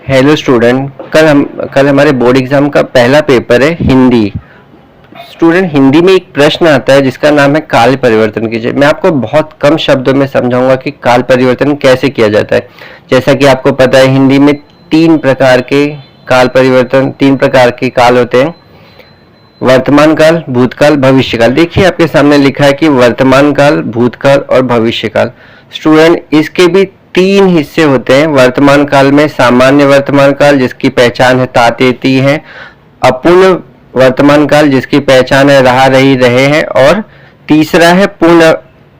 Hello student, कल हमारे board exam का पहला पेपर है हिंदी। स्टूडेंट, हिंदी में एक प्रश्न आता है जिसका नाम है काल परिवर्तन कीजिए। मैं आपको बहुत कम शब्दों में समझाऊंगा कि काल परिवर्तन कैसे किया जाता है। जैसा कि आपको पता है, हिंदी में तीन प्रकार के काल होते हैं: वर्तमान काल, भूतकाल, भविष्यकाल। देखिए आपके सामने लिखा है कि वर्तमान काल, भूतकाल और भविष्यकाल। स्टूडेंट, इसके भी तीन हिस्से होते हैं। वर्तमान काल में सामान्य वर्तमान काल जिसकी पहचान है तातेती है, अपूर्ण वर्तमान काल जिसकी पहचान है रहा रही रहे हैं, और तीसरा है पूर्ण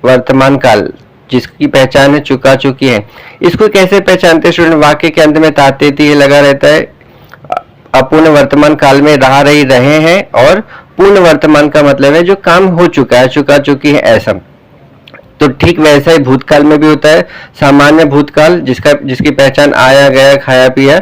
वर्तमान काल जिसकी पहचान है चुका चुकी है। इसको कैसे पहचानते हैं स्टूडेंट? वाक्य के अंत में तातेती लगा रहता है, अपूर्ण वर्तमान काल में रहा रही रहे हैं, और पूर्ण वर्तमान का मतलब है जो काम हो चुका है, चुका चुकी है, ऐसा। तो ठीक वैसा ही भूतकाल में भी होता है। सामान्य भूतकाल जिसकी पहचान आया गया खाया पिया,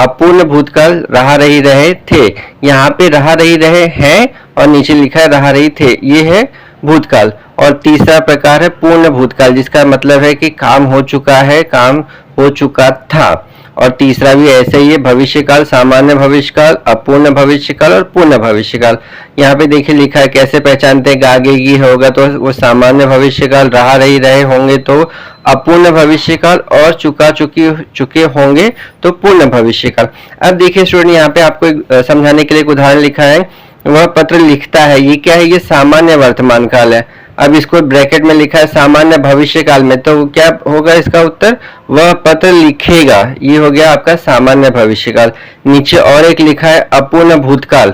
अपूर्ण भूतकाल रहा रही रहे थे। यहाँ पे रहा रही रहे हैं और नीचे लिखा है रहा रही थे, ये है भूतकाल। और तीसरा प्रकार है पूर्ण भूतकाल जिसका मतलब है कि काम हो चुका है, काम हो चुका था। और तीसरा भी ऐसे ही है भविष्यकाल, सामान्य भविष्यकाल, अपूर्ण भविष्यकाल और पूर्ण भविष्यकाल। यहाँ पे देखिए लिखा है कैसे पहचानते हैं। गागेगी होगा तो वो सामान्य भविष्यकाल, रहा रही रहे होंगे तो अपूर्ण भविष्यकाल, और चुके होंगे तो पूर्ण भविष्यकाल। अब देखिए स्टूडेंट, यहाँ पे आपको समझाने के लिए एक उदाहरण लिखा है। वह पत्र लिखता है, ये क्या है? ये सामान्य वर्तमान काल है। अब इसको ब्रैकेट में लिखा है सामान्य भविष्य काल में, तो क्या होगा इसका उत्तर? वह पत्र लिखेगा। ये हो गया आपका सामान्य भविष्य काल। नीचे और एक लिखा है अपूर्ण भूतकाल।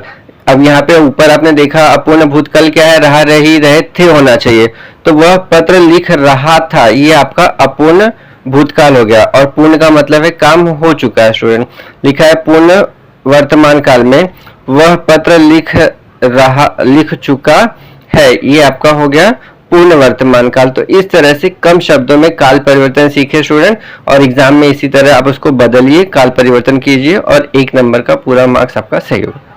अब यहाँ पे ऊपर आपने देखा अपूर्ण भूतकाल क्या है? रहा रही रहे थे होना चाहिए, तो वह पत्र लिख रहा था, ये आपका अपूर्ण भूतकाल हो गया। और पूर्ण का मतलब है काम हो चुका है। स्टूडेंट, लिखा है पूर्ण वर्तमान काल में वह पत्र लिख चुका है, ये आपका हो गया पूर्ण वर्तमान काल। तो इस तरह से कम शब्दों में काल परिवर्तन सीखे स्टूडेंट, और एग्जाम में इसी तरह आप उसको बदलिए, काल परिवर्तन कीजिए, और 1 नंबर का पूरा मार्क्स आपका सही होगा।